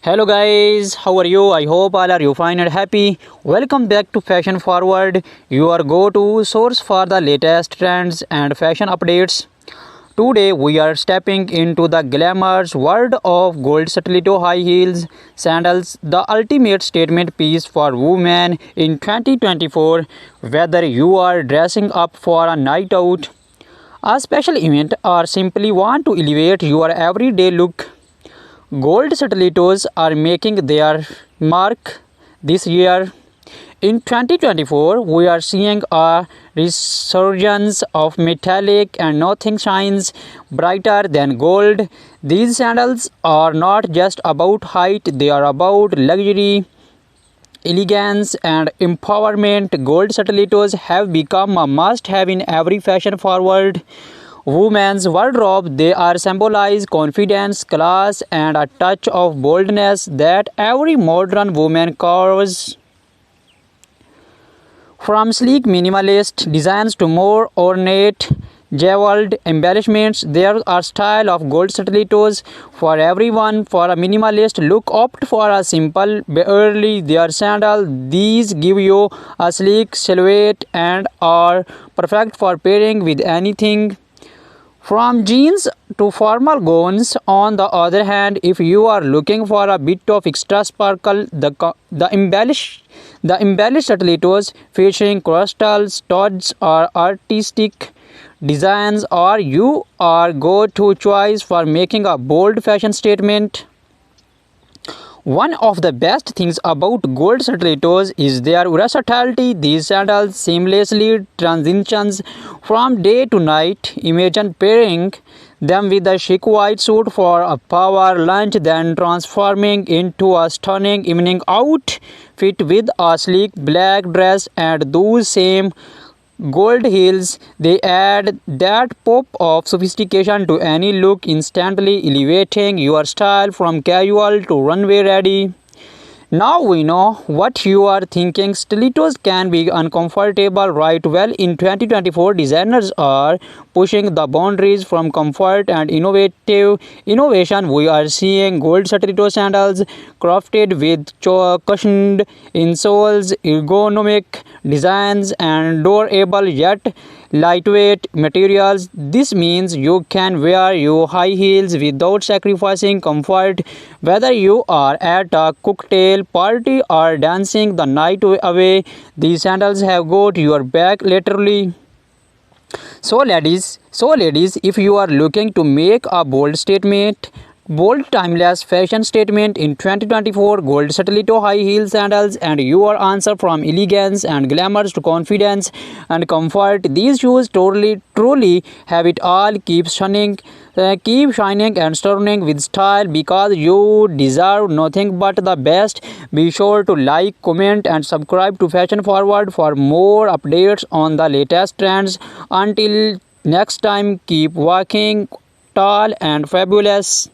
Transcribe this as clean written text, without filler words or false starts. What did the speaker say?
Hello guys, how are you? I hope all are you fine and happy. Welcome back to Fashion Forward, your go-to source for the latest trends and fashion updates. Today we are stepping into the glamorous world of gold stiletto high heels sandals, the ultimate statement piece for women in 2024. Whether you are dressing up for a night out, a special event, or simply want to elevate your everyday look, gold stilettos are making their mark this year. In 2024, we are seeing a resurgence of metallic and nothing shines brighter than gold. These sandals are not just about height, they are about luxury, elegance, and empowerment. Gold stilettos have become a must have in every fashion forward woman's wardrobe. They are symbolize confidence, class, and a touch of boldness that every modern woman craves. From sleek minimalist designs to more ornate jeweled embellishments, there are style of gold stilettos for everyone. For a minimalist look, opt for a simple barely their sandal. These give you a sleek silhouette and are perfect for pairing with anything from jeans to formal gowns. On the other hand, if you are looking for a bit of extra sparkle, the embellished stilettos featuring crystal studs or artistic designs are your go-to choice for making a bold fashion statement. One of the best things about gold stilettos is their versatility. These sandals seamlessly transitions from day to night. Imagine pairing them with a chic white suit for a power lunch, then transforming into a stunning evening outfit with a sleek black dress and those same gold heels. They add that pop of sophistication to any look, instantly elevating your style from casual to runway ready. Now we know what you are thinking. Stilettos can be uncomfortable, right? Well, in 2024, designers are pushing the boundaries from comfort and innovation. We are seeing gold stiletto sandals crafted with cushioned insoles, ergonomic designs, and durable yet lightweight materials. This means you can wear your high heels without sacrificing comfort. Whether you are at a cocktail party or dancing the night away, these sandals have got your back literally. So ladies, if you are looking to make a bold timeless fashion statement in 2024, gold stiletto high heel sandals and your answer from elegance and glamour to confidence and comfort. These shoes truly have it all. Keep shining and stunning with style because you deserve nothing but the best. Be sure to like, comment, and subscribe to Fashion Forward for more updates on the latest trends. Until next time, keep walking tall and fabulous.